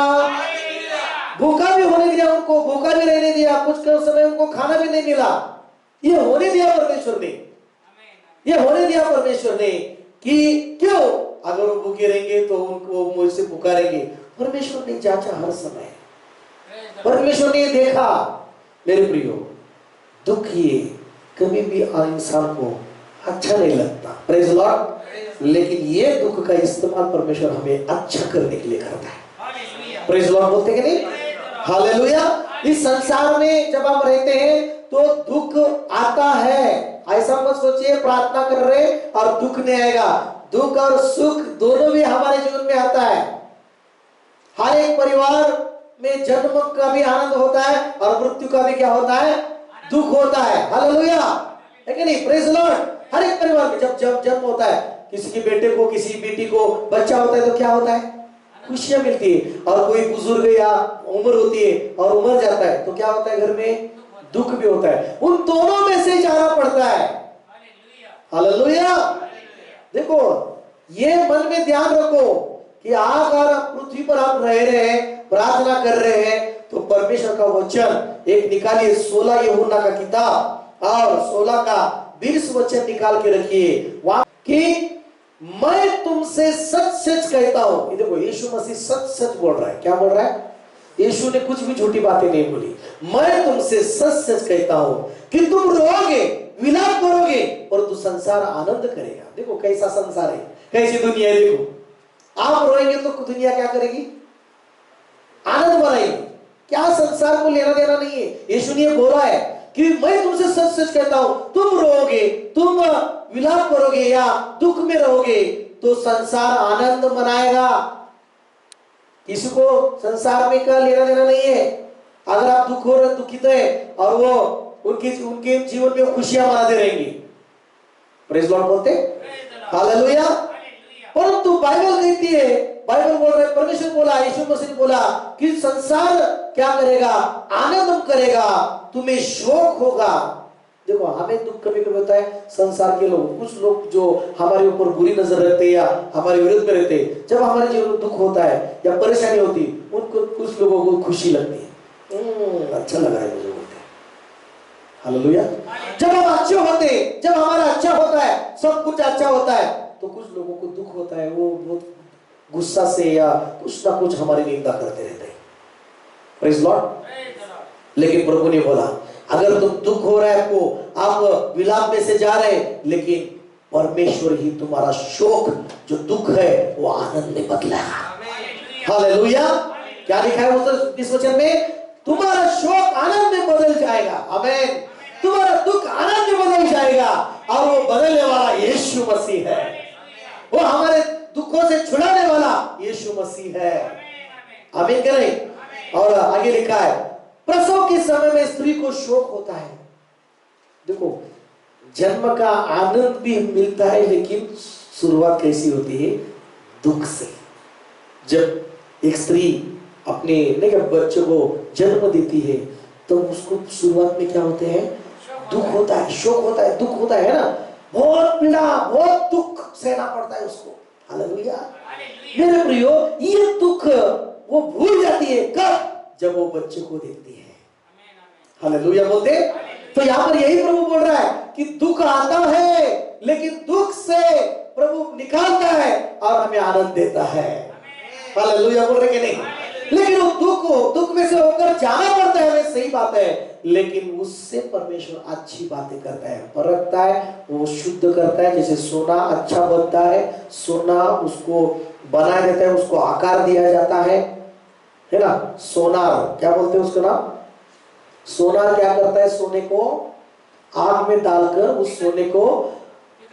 भूखा भी होने दिया उनको, भूखा भी रहने दिया, कुछ समय उनको खाना भी नहीं मिला, ये होने दिया परमेश्वर ने, ये होने दिया परमेश्वर ने। कि क्यों? अगर वो भूखे रहेंगे तो उनको मुझसे पुकारेंगे। परमेश्वर ने जांचा हर समय, परमेश्वर ने देखा। मेरे प्रियो, दुख ये कभी भी इंसान को अच्छा नहीं लगता, प्रेज लॉर्ड। लेकिन ये दुख का इस्तेमाल परमेश्वर हमें अच्छा करने के लिए करता है। प्रेज लॉर्ड बोलते कि नहीं? हालेलुया। इस संसार में जब हम रहते हैं तो दुख आता है। ऐसा मत सोचिए प्रार्थना कर रहे और दुख नहीं आएगा। दुख और सुख दोनों भी हमारे जीवन में आता है। हर एक परिवार में जन्म का भी आनंद होता है और मृत्यु का भी क्या होता है? दुख होता है। हालेलुया, है कि नहीं? Praise Lord. हर एक परिवार में जब जन्म होता है, किसी के बेटे को, किसी बेटी को बच्चा होता है तो क्या होता है? खुशियां मिलती है। और कोई बुजुर्ग या उम्र होती है और उमर जाता है तो क्या होता है? घर में दुख भी होता है। उन दोनों में से जाना पड़ता है। हालेलुया। देखो, ये मन में ध्यान रखो कि अगर पृथ्वी पर आप रह रहे हैं, प्रार्थना कर रहे हैं, तो परमेश्वर का वचन एक निकालिए, 16 यूहन्ना का किताब और 16 का 20 वचन निकाल के रखिए वहां कि मैं तुमसे सच सच कहता हूं। ये देखो, यीशु मसीह सच सच बोल रहा है। क्या बोल रहा है? यीशु ने कुछ भी झूठी बातें नहीं बोली। मैं तुमसे सच सच कहता हूं कि तुम रोओगे, विलाप करोगे, परंतु संसार आनंद करेगा। देखो कैसा संसार है, कैसी दुनिया है। देखो, आप रोएंगे तो दुनिया क्या करेगी? आनंद मनाएगी। क्या संसार को लेना देना नहीं है। यीशु ने बोला है कि मैं तुमसे सच सच कहता हूं, तुम रोओगे, तुम विलाप करोगे या दुख में रहोगे, तो संसार आनंद मनाएगा। किसी को संसार में क्या लेना देना नहीं है। अगर आप दुख हो रहे, दुखित है और वो उनके जीवन में खुशियां मनाते रहेंगे। प्रेज लॉर्ड बोलते, हालेलुया। परंतु बाइबल कहती है, बाइबल बोल रहा है, परमेश्वर बोला, यीशु मसीह ने बोला कि संसार क्या करेगा? आनंद करेगा, तुम्हें शोक होगा। देखो, हमें दुख कभी कभी होता है। संसार के लोग, कुछ लोग जो हमारे ऊपर बुरी नजर रखते हैं या हमारे विरुद्ध में रहते हैं, जब हमारे जीवन में दुख होता है या परेशानी होती है, उनको कुछ लोगों को खुशी लगती है। अच्छा लग रहा है मुझे, बोलते हैं। हालेलुया। जब हम अच्छे होते, जब हमारा अच्छा होता है, सब कुछ अच्छा होता है, तो कुछ लोगों को दुख होता है। वो बहुत गुस्सा से या कुछ ना कुछ हमारी निंदा करते रहते हैं। Praise Lord. लेकिन प्रभु ने बोला, अगर तुम दुख हो रहा है, आपको, आप विलाप में से जा रहे हैं, लेकिन परमेश्वर ही तुम्हारा शोक जो दुख है वो आनंद में बदलेगा। हालेलुया। क्या लिखा है उस इस वचन में? तुम्हारा शोक आनंद में बदल जाएगा। आमीन। तुम्हारा दुख आनंद में बदल जाएगा और वो बदलने वाला यीशु मसीह है। वो हमारे दुखों से छुड़ाने वाला यीशु मसीह है। आमीन करें। और आगे लिखा है, प्रसव के समय में स्त्री को शोक होता है। देखो, जन्म का आनंद भी मिलता है, लेकिन शुरुआत कैसी होती है? दुख से। जब एक स्त्री अपने बच्चे को जन्म देती है, तो उसको शुरुआत में क्या होते हैं? दुख होता है, शोक होता है, दुख होता है ना। बहुत पीड़ा, बहुत दुख सहना पड़ता है उसको। हालेलुया। मेरे प्रियो, ये दुख वो भूल जाती है कब? जब वो बच्चे को देखती है। हालेलुया बोलते। तो यहाँ पर यही प्रभु बोल रहा है कि दुख आता है, लेकिन दुख से प्रभु निकालता है और हमें आनंद देता है। हालेलुया बोल रहे कि नहीं? लेकिन वो दुख में से होकर जाना पड़ता है, हमें, सही बात है। लेकिन उससे परमेश्वर अच्छी बातें करता है, परखता है, वो शुद्ध करता है। जैसे सोना अच्छा बनता है, सोना उसको बनाया जाता है, उसको आकार दिया जाता है ना। सोनार, क्या बोलते हैं उसका नाम? सोनार क्या करता है? सोने को आग में डालकर उस सोने को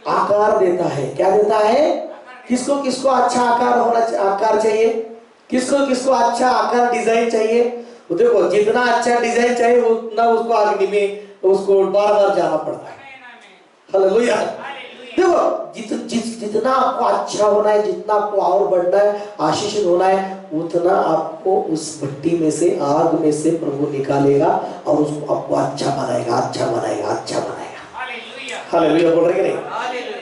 आकार देता है। क्या देता है? किसको किसको अच्छा आकार चाहिए? किसको किसको अच्छा आकार डिजाइन चाहिए? वो देखो, जितना अच्छा डिजाइन चाहिए उतना उसको अग्नि में उसको बार बार जाना पड़ता है। हालेलुया। देखो, जितना आपको अच्छा होना है, जितना आपको और बढ़ना है, आशीषित होना है, उतना आपको उस भट्टी में से, आग में से प्रभु निकालेगा और उसको आपको अच्छा बनाएगा, अच्छा बनाएगा, अच्छा बनाएगा। हालेलुया बोल रहे कि नहीं?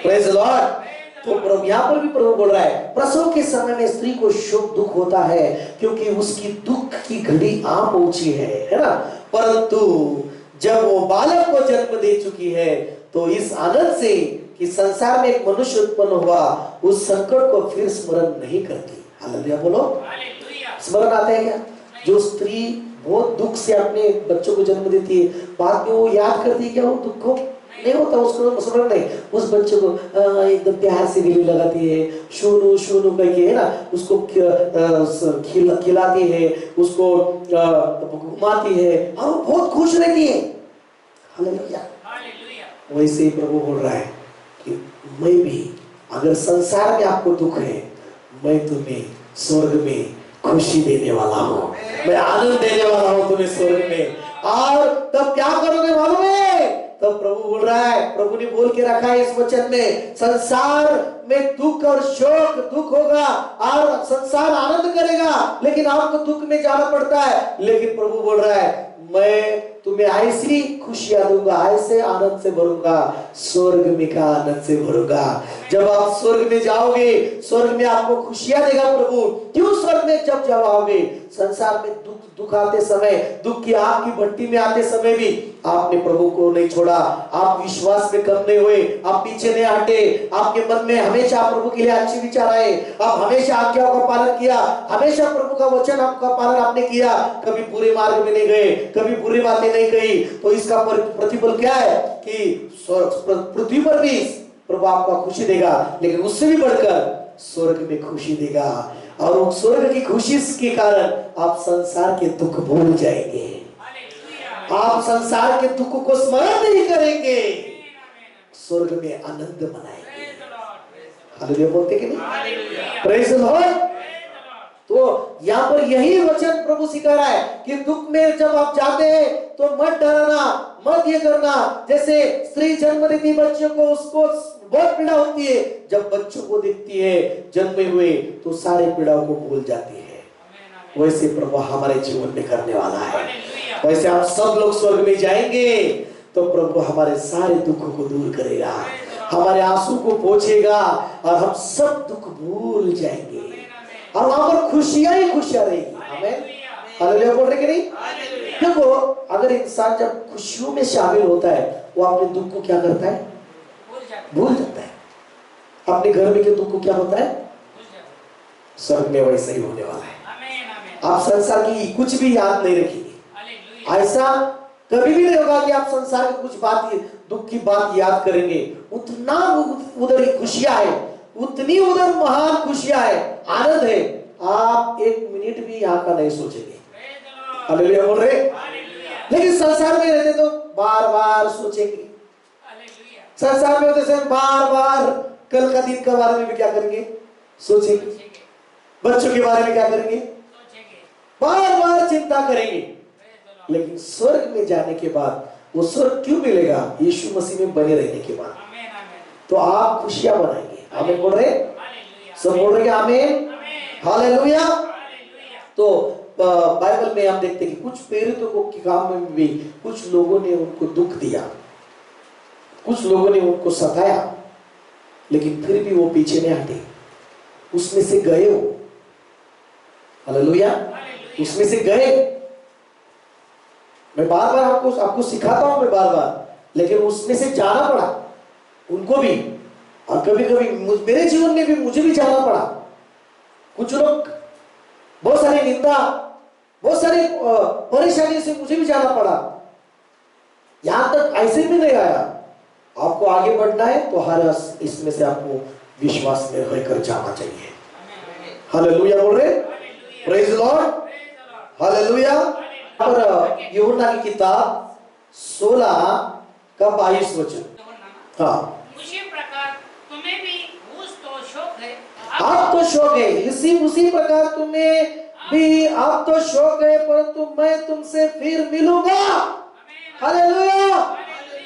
Praise Lord. तो प्रभु, यहाँ पर भी प्रभु बोल रहा है, प्रसव के समय में स्त्री को शोक दुख होता है, क्योंकि उसकी दुख की घड़ी आ पहुंची है ना। परंतु जब वो बालक को जन्म दे चुकी है, तो इस आनंद से कि संसार में एक मनुष्य उत्पन्न हुआ, उस संकट को फिर स्मरण नहीं करती। हालेलुया बोलो। स्मरण आता है क्या? जो स्त्री बहुत दुख से अपने बच्चों को जन्म देती है, बाद में वो याद करती है क्या वो दुख को? नहीं होता, उसको स्मरण नहीं। उस बच्चे को एकदम प्यार से गले लगाती है, शोनू शोनू करके, है ना, उसको खिलाती है, उसको घुमाती है और वो बहुत खुश रहती है। हालेलुया। वैसे ही प्रभु बोल रहा है कि मैं भी, अगर संसार में आपको दुख है, मैं तुम्हें स्वर्ग में खुशी देने वाला हूँ, मैं आनंद देने वाला हूँ तुम्हें स्वर्ग में। और तब क्या करोगे मालूम है? तब प्रभु बोल रहा है, प्रभु ने बोल के रखा है इस वचन में, संसार में दुख और शोक, दुख होगा और संसार आनंद करेगा, लेकिन आपको दुख में जाना पड़ता है। लेकिन प्रभु बोल रहा है, मैं तुम्हें ऐसी खुशियां दूंगा, ऐसे आनंद से भरूंगा, स्वर्ग में का आनंद से भरूंगा। जब आप स्वर्ग में जाओगे, स्वर्ग में आपको खुशियां देगा प्रभु। क्यों स्वर्ग में जब जाओगे? संसार में दुख आते समय, दुख की आग की भट्टी में आते समय भी आपने प्रभु को नहीं छोड़ा, आप विश्वास में कम नहीं हुए, आप पीछे नहीं हटे, आपके मन में हमेशा प्रभु के लिए अच्छे विचार आए, आप हमेशा आज्ञाओं का पालन किया, हमेशा प्रभु का वचन आपका पालन आपने किया, कभी बुरे मार्ग में नहीं गए, कभी बुरी बातें नहीं कही। तो इसका प्रतिफल क्या है कि पृथ्वी पर भी प्रभु आपको खुशी देगा, लेकिन उससे भी बढ़कर स्वर्ग में खुशी देगा। और उस स्वर्ग की खुशी के कारण आप संसार के दुख भूल जाएंगे, आप संसार के दुख को स्मरण नहीं करेंगे, स्वर्ग में आनंद मनाएंगे। हालेलुया बोलते कि नहीं? Praise the Lord. तो यहाँ पर यही वचन प्रभु सिखा रहा है कि दुख में जब आप जाते हैं तो मत डरना, मत ये करना। जैसे स्त्री जन्म देती बच्चों को, उसको बहुत पीड़ा होती है, जब बच्चों को देखती है जन्मे हुए तो सारे पीड़ाओं को भूल जाती है। वैसे प्रभु हमारे जीवन में करने वाला है। वैसे आप सब लोग स्वर्ग में जाएंगे तो प्रभु हमारे सारे दुखों को दूर करेगा, हमारे आंसू को पोंछेगा और हम सब दुख भूल जाएंगे और वहां पर खुशियां ही खुशियां रहेगी। आमीन। हालेलुया बोल रहे कि नहीं? देखो, अगर इंसान जब खुशियों में शामिल होता है, वो अपने दुख को क्या करता है? भूल जाता है। अपने घर में के दुख को क्या होता है? स्वर्ग में वैसा ही होने वाला है। आप संसार की कुछ भी याद नहीं रखेंगे। ऐसा कभी भी नहीं होगा कि आप संसार की कुछ बात, दुख की बात याद करेंगे। उतना उधर खुशियां है, उतनी उधर महान खुशियां है, आनंद है, आप एक मिनट भी यहाँ का नहीं सोचेंगे। हालेलुया बोल रहे। लेकिन संसार में रहते तो बार बार सोचेंगे, संसार में होते समय बार बार कल का दिन के बारे में भी क्या करेंगे? सोचेंगे। बच्चों के बारे में क्या करेंगे? बार बार चिंता करेंगे। लेकिन स्वर्ग में जाने के बाद, वो स्वर्ग क्यों मिलेगा? यीशु मसीह में बने रहने के बाद तो आप खुशियां बनाएंगे। आमीन बोल रहे? सब बोल रहे आमीन। हालेलुया। तो बाइबल में हम देखते हैं कि कुछ प्रेरितों को के काम में भी कुछ लोगों ने उनको दुख दिया, कुछ लोगों ने उनको सताया, लेकिन फिर भी वो पीछे नहीं हटे, उसमें से गए वो। हालेलुया। उसमें से गए। मैं बार बार आपको सिखाता हूं, मैं बार बार, लेकिन उसमें से जाना पड़ा उनको भी। और कभी कभी मेरे जीवन में भी मुझे भी जाना पड़ा। कुछ लोग, बहुत सारी निंदा, बहुत सारी परेशानी से मुझे भी जाना पड़ा। यहां तक ऐसे भी नहीं आया। आपको आगे बढ़ना है तो हर इसमें से आपको विश्वास में रहकर जाना चाहिए। हालेलुया बोल रहे? Praise the Lord. हालेलुया। और यूहन्ना की किताब 16 का 22 वचन। हाँ, उसी प्रकार तुम्हें भी तो शौक है, आप तो शौक है, उसी प्रकार तुम्हें भी आप तो शौक है, परंतु मैं तुमसे फिर मिलूंगा। हालेलुया।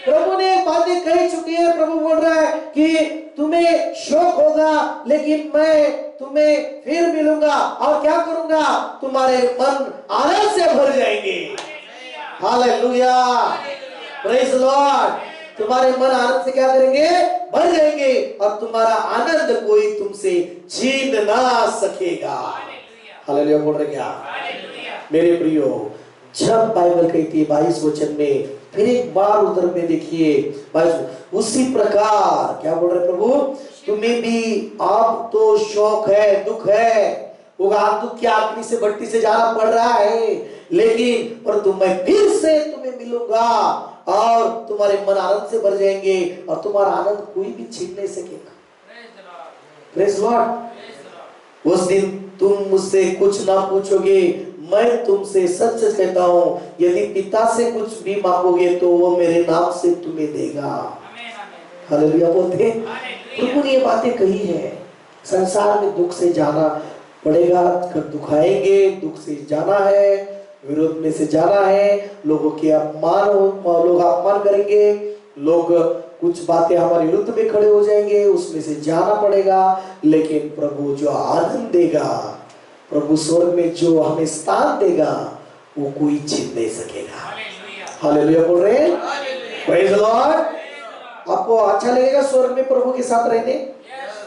प्रभु ने बातें कही चुकी है। प्रभु बोल रहा है कि तुम्हें शौक होगा, लेकिन मैं तुम्हें फिर मिलूंगा और क्या करूंगा? तुम्हारे मन आनंद से भर जाएंगे। हालेलुया। Praise the Lord. तुम्हारे मन आनंद से क्या करेंगे? भर जाएंगे और तुम्हारा आनंद कोई तुमसे छीन ना सकेगा। हालेलुया बोल रहे क्या? मेरे प्रियो, जब बाइबल कहती है 22 वचन में, फिर एक बार उधर में देखिए 22, उसी प्रकार क्या बोल रहे प्रभु? तुम्हें भी अब तो शौक है, दुख है, वो दुख की आखिरी से भट्टी से जाना पड़ रहा है, लेकिन पर मैं फिर से तुम्हें मिलूंगा और तुम्हारे मन आनंद से भर जाएंगे और तुम्हारा आनंद कोई भी छीन नहीं सकेगा। Praise Lord. उस दिन तुम मुझसे कुछ ना पूछोगे, मैं तुमसे सच सच कहता हूँ, यदि पिता से कुछ भी मांगोगे तो वो मेरे नाम से तुम्हें देगा। हालेलुया बोलते हैं। प्रभु ने ये बातें कही है। संसार में दुख से जाना पड़ेगा, दुख आएंगे, दुख से जाना है, विरोध में से जाना है, लोगों के लोग अपमान करेंगे, लोग कुछ बातें हमारे विरुद्ध में खड़े हो जाएंगे, उसमें से जाना पड़ेगा। लेकिन प्रभु जो आनंद देगा, प्रभु स्वर्ग में जो हमें स्थान देगा, वो कोई छीन नहीं सकेगा। हालेलुया बोल रहे हैं। Praise the Lord. आपको अच्छा लगेगा स्वर्ग में प्रभु के साथ रहने?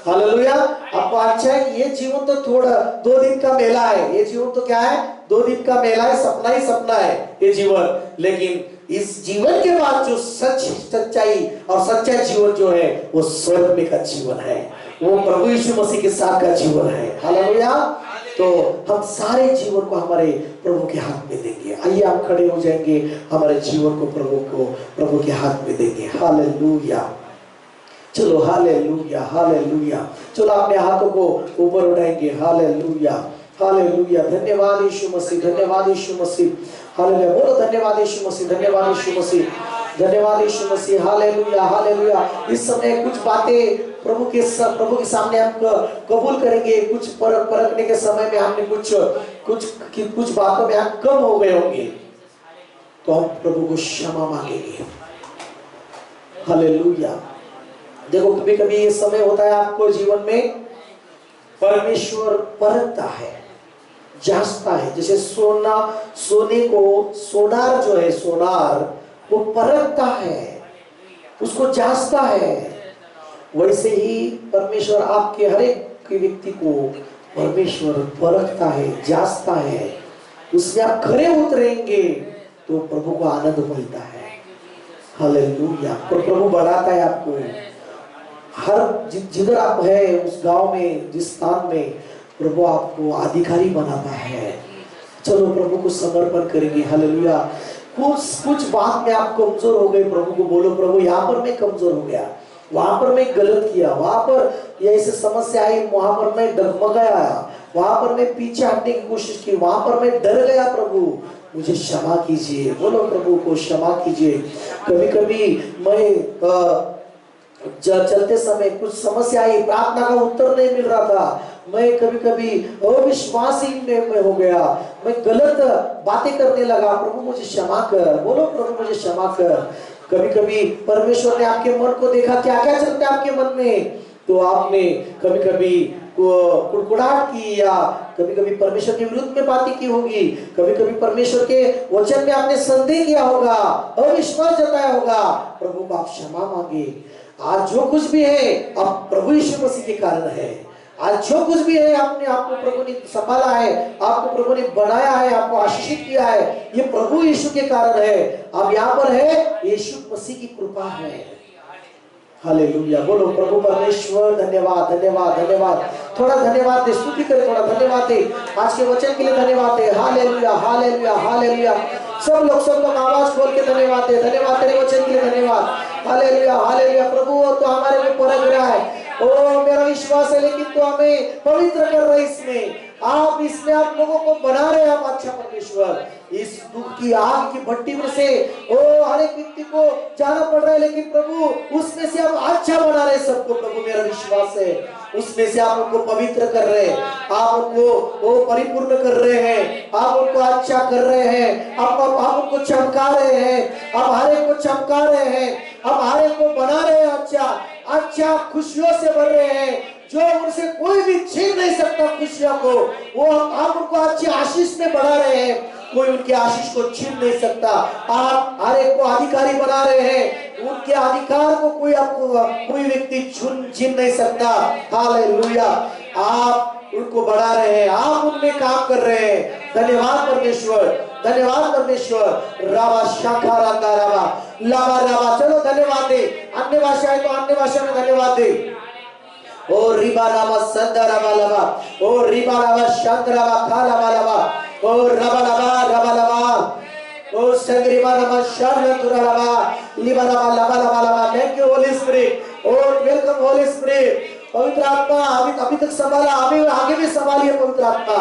हालेलुया। आपको अच्छा है? ये जीवन तो थोड़ा 2 दिन का मेला है। ये जीवन तो क्या है? 2 दिन का मेला है, सपना ही सपना है ये जीवन। लेकिन इस जीवन के बाद जो सच्चाई और सच्चा जीवन जो है, वो स्वर्ग में का जीवन है, वो प्रभु यीशु मसीह के साथ का जीवन है। हालेलुया। तो हम सारे जीवन को हमारे प्रभु के हाथ में देंगे। आइए हम खड़े हो जाएंगे, हमारे जीवन को प्रभु के हाथ में देंगे। हालेलुया। चलो हालेलुया, हालेलुया। चलो अपने हाथों को ऊपर उठाएंगे। Hallelujah, hallelujah. धन्यवाद यीशु मसीह, धन्यवाद यीशु मसीह। हालेलुया। बोलो धन्यवाद यीशु मसीह, धन्यवाद यीशु मसीह, धन्यवाद यीशु मसीह। Hallelujah, hallelujah. इस समय कुछ बातें प्रभु के सामने हम कबूल करेंगे। कुछ परखने के समय में हमने कुछ बातों में हम कम हो गए होंगे, तो हम प्रभु को क्षमा मांगेंगे। हालेलुया। देखो कभी कभी ये समय होता है आपको जीवन में, परमेश्वर परखता है, जांचता है। जैसे सोने को सोनार जो है, सोनार वो परखता है, उसको जांचता है। वैसे ही परमेश्वर आपके हर एक व्यक्ति को परमेश्वर परखता है, जांचता है। उसमें आप खरे उतरेंगे तो प्रभु को आनंद मिलता है। हालेलुया। प्रभु बढ़ाता है आपको। हर जिधर आप है, उस गांव में, जिस स्थान में, प्रभु आपको अधिकारी बनाता है। चलो प्रभु को समर्पण करेंगे। हालेलुया। कुछ बात में आप कमजोर हो गए, प्रभु को बोलो, प्रभु यहाँ पर मैं कमजोर हो गया, वहां पर मैं गलत किया, वहां पर ऐसी समस्या आई, वहां पर मैं डगमगाया, वहां पर मैं पीछे हटने की कोशिश की, वहां पर मैं डर गया, प्रभु मुझे क्षमा कीजिए। बोलो प्रभु को क्षमा कीजिए। कभी कभी मैं चलते समय कुछ समस्या आई, प्रार्थना का उत्तर नहीं मिल रहा था, मैं कभी कभी अविश्वासी में हो गया, मैं गलत बातें करने लगा, प्रभु मुझे क्षमा कर। बोलो प्रभु मुझे क्षमा कर। कभी कभी परमेश्वर ने आपके मन को देखा, क्या क्या चलता है आपके मन में, तो आपने कभी कभी कुड़कुड़ाहट की, या कभी कभी परमेश्वर के विरुद्ध में बातें की होगी, कभी कभी परमेश्वर के वचन में आपने संदेह किया होगा, अविश्वास जताया होगा। प्रभु को आप क्षमा मांगे। आज जो कुछ भी है अब प्रभु यीशु मसीह के कारण है। आज जो कुछ भी है आपने, आपको प्रभु ने संभाला है, आपको प्रभु ने बनाया है, आपको आशीषित किया है, ये प्रभु यीशु के कारण है। अब यहाँ पर है यीशु मसीह की कृपा है। हालेलुया। बोलो प्रभु परमेश्वर धन्यवाद, धन्यवाद, धन्यवाद। थोड़ा धन्यवाद दे, स्तुति करे, थोड़ा धन्यवाद दे, आज के वचन के लिए धन्यवाद दे। Hallelujah, hallelujah, hallelujah. सब लोग आवाज खोल के धन्यवाद दे। धन्यवाद तेरे वचन के लिए, धन्यवाद। Hallelujah, hallelujah. प्रभु तो हमारे को परख रहा है, ओ मेरा विश्वास है, लेकिन तो हमें पवित्र कर रहे इसमें, आप इसमें आप लोगों को बना रहे हैं। आप अच्छा परमेश्वर, इस दुख की आग की भट्टी में से ओ हर एक व्यक्ति को जाना पड़ रहा है, लेकिन प्रभु उसमें से आप अच्छा बना रहे सबको। प्रभु मेरा विश्वास है उसमें से आप उनको पवित्र कर रहे हैं, आप उनको वो परिपूर्ण कर रहे हैं, आप उनको अच्छा कर रहे हैं, आप उनको चमका रहे हैं, आप हर एक को चमका रहे हैं, आप हर एक को बना रहे हैं अच्छा खुशियों से भर रहे हैं, जो उनसे कोई भी छीन नहीं सकता खुशियों को। वो आप उनको अच्छी आशीष में बढ़ा रहे हैं, कोई उनके आशीष को छीन नहीं सकता। आप हर एक को अधिकारी बना रहे हैं, उनके अधिकार को कोई व्यक्ति छीन नहीं सकता। हालेलुया। आप उनको बढ़ा रहे हैं, आप उनमें काम कर रहे हैं। धन्यवाद परमेश्वर, धन्यवाद परमेश्वर। रावा शाखा राधा रावा लावा रावा। चलो धन्यवाद दे। अन्य भाषा है तो अन्य भाषा में धन्यवाद दे। ओ रिबा रावा संदा रावा लावा, ओ रिबा रावा शांत रावा खा लावा लावा, ओ रबा लावा रबा लावा। ओ संग्रीमा नमा शारना तुरालाबा लिबालाबा लाबा। Thank you holy spirit. Oh welcome holy spirit. पवित्र आत्मा अभी तक संभाला, अभी आगे भी संभालिए पवित्र आत्मा।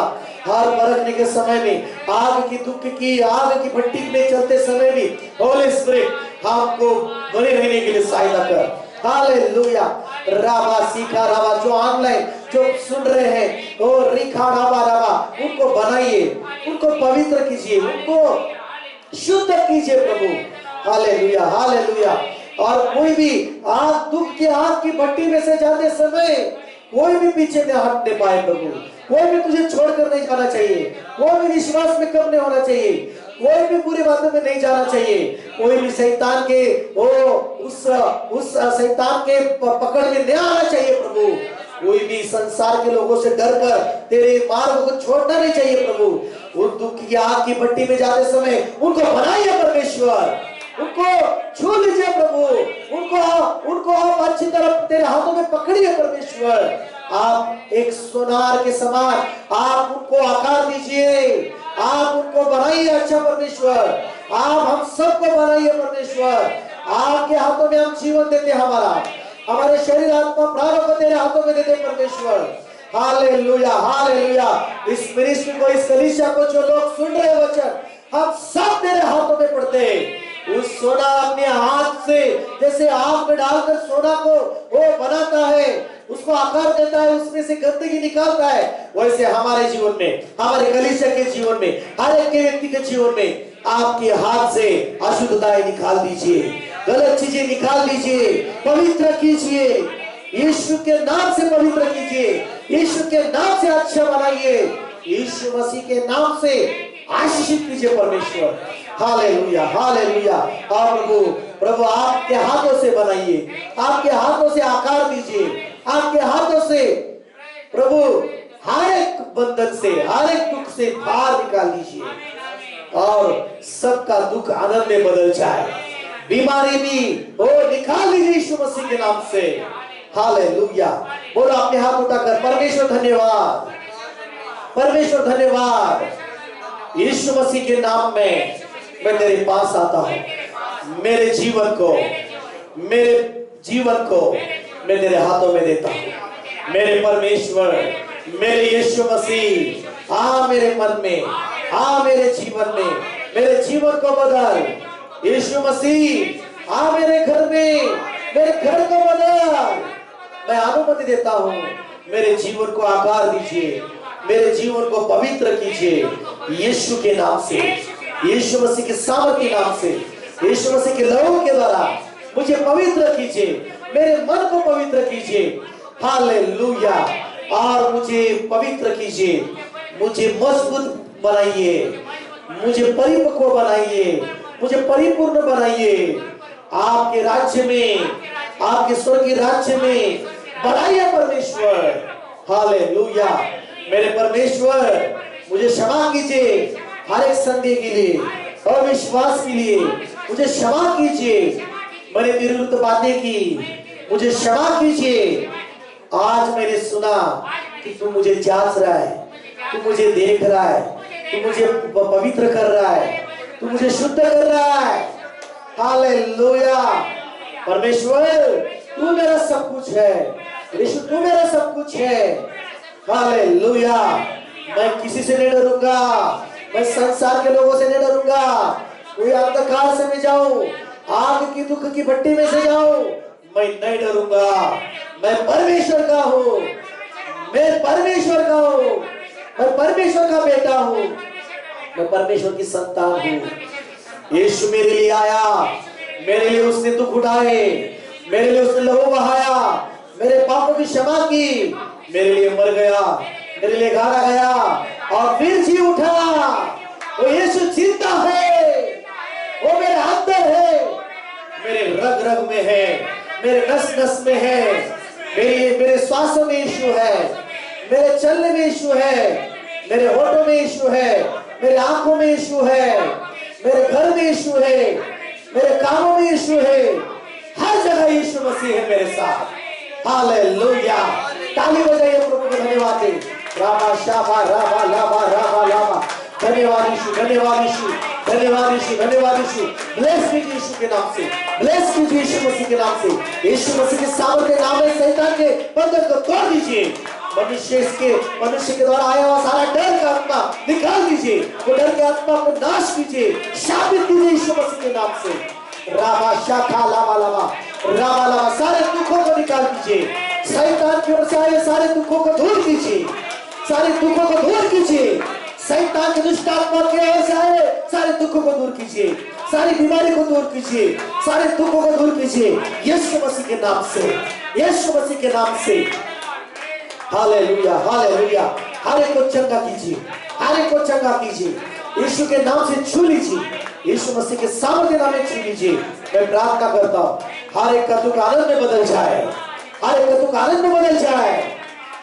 हर बरकने के समय में, आग की दुख की आग की भट्टी में चलते समय भी होली स्पिरिट हमको बने रहने के लिए सहायता कर। हालेलुया। राबा सीखा राबा, जो ऑनलाइन जो सुन रहे हैं, ओ रिखा राबा राबा, उनको बनाइए, उनको पवित्र कीजिए, उनको शुद्ध कीजिए प्रभु। Hallelujah hallelujah. और कोई भी आग दुख की आग की भट्टी में से जाते समय कोई भी पीछे न हटने पाए प्रभु। कोई भी तुझे छोड़कर नहीं जाना चाहिए, कोई भी विश्वास में कम नहीं होना चाहिए, कोई भी बुरी बातों में नहीं जाना चाहिए, कोई भी शैतान के उस शैतान के पकड़ में नहीं आना चाहिए प्रभु। कोई भी संसार के लोगों से डर कर तेरे मार्ग को छोड़ना नहीं चाहिए प्रभु। उस दुख की आग की भट्टी में जाते समय उनको बनाइए परमेश्वर, उनको छू लीजिए प्रभु, उनको आप अच्छी तरह तेरे हाथों में पकड़िए परमेश्वर। आप एक सोनार के समान आप उनको आकार दीजिए, आप उनको बनाइए अच्छा परमेश्वर। आप हम सबको बनाइए परमेश्वर। आपके हाथों में हम जीवन देते, हमारे शरीर आत्मा प्राणों को तेरे हाथों में देते परमेश्वर। Hallelujah hallelujah. इस मिनिस्ट्री को, इस कलीसिया को जो लोग सुन रहे वचन, हम सब तेरे हाथों में पड़ते हैं। उस सोना अपने हाथ से जैसे आग में डालकर सोना को वो बनाता है, उसको आकार देता है, उसमें से गंदगी निकालता है, वैसे हमारे जीवन में, हमारे कलीसिया के जीवन में, हर एक के व्यक्ति के जीवन में आपके हाथ से अशुद्धताएं निकाल दीजिए, गलत चीजें निकाल दीजिए, पवित्र कीजिए, यीशु के नाम से पवित्र कीजिए, यीशु के नाम से अच्छा बनाइए, यीशु मसीह के नाम से आशीषित कीजिए परमेश्वर। Hallelujah hallelujah. प्रभु आपके हाथों से बनाइए, आपके हाथों से आकार दीजिए, आपके हाथों से प्रभु हर एक बंधन से, हर एक दुख से बाहर निकाल दीजिए और सबका दुख आनंद में बदल जाए। बीमारी भी वो निकाल लीजिए यीशु मसीह के नाम से। हालेलुया। बोलो अपने हाथ उठाकर, परमेश्वर धन्यवाद, परमेश्वर धन्यवाद। यीशु मसीह के नाम में मैं तेरे पास आता हूँ। मेरे जीवन को मैं तेरे हाथों में देता हूँ। मेरे परमेश्वर, मेरे यीशु मसीह, आ मेरे मन में, आ मेरे जीवन में, मेरे जीवन को बदल। यीशु मसीह आ मेरे घर में, मेरे घर को बदल। मैं अनुमति देता हूँ, मेरे जीवन को आकार दीजिए, मेरे जीवन को पवित्र कीजिए यीशु के नाम से, यीशु मसीह के सामर्थ्य के नाम से, यीशु मसीह के लहू के द्वारा मुझे पवित्र कीजिए, मेरे मन को पवित्र कीजिए। हालेलुया। और मुझे पवित्र कीजिए, मुझे मजबूत बनाइए, मुझे परिपक्व बनाइए, मुझे परिपूर्ण बनाइए। आपके राज्य में, आपके स्वर्गीय राज्य में बढ़ाइए परमेश्वर। हालेलुया। मेरे परमेश्वर मुझे क्षमा कीजिए, हर एक संदेह के लिए और विश्वास के लिए मुझे क्षमा कीजिए। मैंने विरुद्ध बातें की, मुझे क्षमा कीजिए। आज मैंने सुना कि तू मुझे जांच रहा है, तू मुझे देख रहा है, तू मुझे पवित्र कर रहा है, तू मुझे शुद्ध कर रहा है। हालेलुया। परमेश्वर तू मेरा सब कुछ है, यीशु तू मेरा सब कुछ है। हालेलुया। मैं किसी से नहीं डरूंगा, मैं संसार के लोगों से नहीं डरूंगा। कोई अंधकार से मैं जाऊं, आग की दुख की भट्टी में से जाऊं, मैं नहीं डरूंगा। मैं परमेश्वर का हूँ, मैं परमेश्वर का हूँ, मैं परमेश्वर का बेटा हूँ, मैं परमेश्वर की संतान हूँ। यीशु मेरे लिए आया, मेरे लिए उसने दुख उठाए, मेरे लिए उसने लहू बहाया, मेरे पापों की क्षमा की, मेरे लिए मर गया, मेरे लिए गाड़ा गया और फिर जी उठा। वो यीशु जिंदा है, वो मेरे अंदर है, मेरे रग रग में है, मेरे नस नस में है, मेरे श्वासों में यीशु है, मेरे चलने में यीशु है, मेरे होठों में यीशु है, मेरे आंखों में यीशु है, मेरे घर में यीशु है, मेरे कामों में यीशु है। हर जगह यीशु मसीह है मेरे साथ। हालेलुया। ताली बजाइए प्रभु को धन्यवाद दें। रामा शाबा राबा लाबा राबा लाबा। धन्यवाद यीशु, धन्यवाद यीशु, धन्यवाद यीशु, धन्यवाद यीशु। ब्लेस कीजिए यीशु के नाम से, ब्लेस कीजिए यीशु मसीह के नाम से। यीशु मसीह के सामर्थ्य के नाम में शैतान के बंधन को तोड़ दीजिए। मनुष्य के द्वारा आया हुआ सारा डर का आत्मा निकाल दीजिए। वो डर के आत्मा को नाश कीजिए, शापित कीजिए यीशु मसीह के नाम से। रामा शाखा लामा लामा रामा लामा, सारे दुखों को निकाल दीजिए। शैतान की ओर से आए सारे दुखों को दूर कीजिए, सारे दुखों को दूर कीजिए। शैतान के दुष्ट आत्मा की ओर से आए सारे दुखों को दूर कीजिए, सारी बीमारी को दूर कीजिए, सारे दुखों को दूर कीजिए यीशु मसीह के नाम से, यीशु मसीह के नाम से। Hallelujah, hallelujah. हर एक को चंगा कीजिए, हर एक को चंगा कीजिए। यीशु के नाम से छू लीजिए, यीशु मसीह के सामर्थ्य नाम में छू लीजिए। मैं प्रार्थना करता हूँ हर एक का दुख आनंद में बदल जाए, हर एक का दुख आनंद में बदल जाए,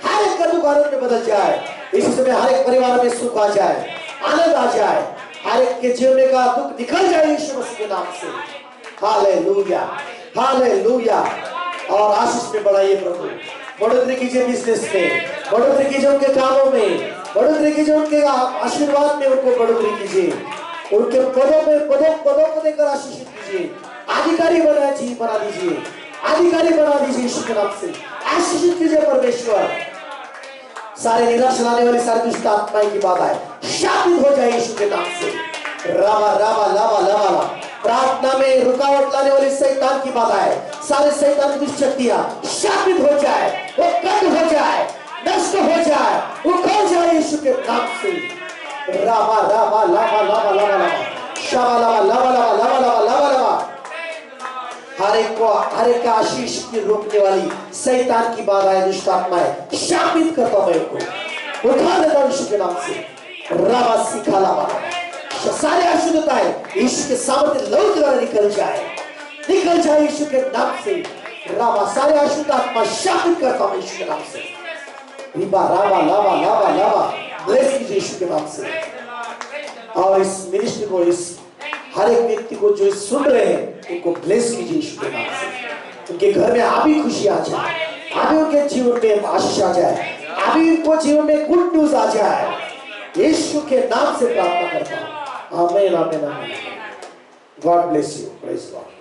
हर एक का दुख आनंद में बदल जाए। इस समय हर एक परिवार में सुख आ जाए, आनंद आ जाए, हर एक के जीवन का दुख निकल जाए यीशु मसीह के नाम से। Hallelujah, hallelujah. और आशीष में बढ़ाइए प्रभु, बढ़ोतरी कीजिए बिजनेस में, बढ़ोतरी कीजिए उनके कामों में, बढ़ोतरी कीजिए उनके आशीर्वाद में, उनको बढ़ोतरी कीजिए, उनके पदों में पदों को देकर आशीषित कीजिए। अधिकारी बना दीजिए, अधिकारी बना दीजिए यीशु के नाम से। आशीषित कीजिए परमेश्वर। सारे निराश लाने वाली सारी दुष्ट आत्माएं की बाधाएं शापित हो जाए यीशु के नाम से। रामा रामा लामा लामा ला। प्रार्थना में रुकावट लाने वाली शैतान की बाधाएं, सारे शैतान की दुष्ट शक्तियां शापित हो जाए, वो कट हो जाए, नष्ट हो जाए, वो खो जाए यीशु के नाम से। रामा रामा लामा लामा लामा लामा शामा लामा लामा लामा लामा लामा लामा लामा। हर एक का आशीष की रोकने वाली शैतान की बाधाएं, दुष्ट आत्माएं शापित करता हूं, को उठा देता हूं यीशु के नाम से। रामा सिखा लामा, सारे अशुद्धताएं यीशु के सामर्थ्य लहू के द्वारा निकल जाए यीशु के नाम से। रामा सारे अशुद्ध आत्मा शापित करता हूं यीशु के नाम से। रिबा रामा लामा लामा लामा, ब्लेस कीजिए यीशु के नाम से। और इस मिनिस्ट्री को, इस हर एक व्यक्ति को जो सुन रहे हैं उनको ब्लेस कीजिए यीशु के नाम से। उनके घर में अभी खुशी आ जाए, अभी उनके जीवन में आशीष आ जाए, अभी उनको जीवन में गुड न्यूज आ जाए, यीशु के नाम से प्रार्थना करता हूं। आमीन, आमीन, आमीन। God bless you, praise God.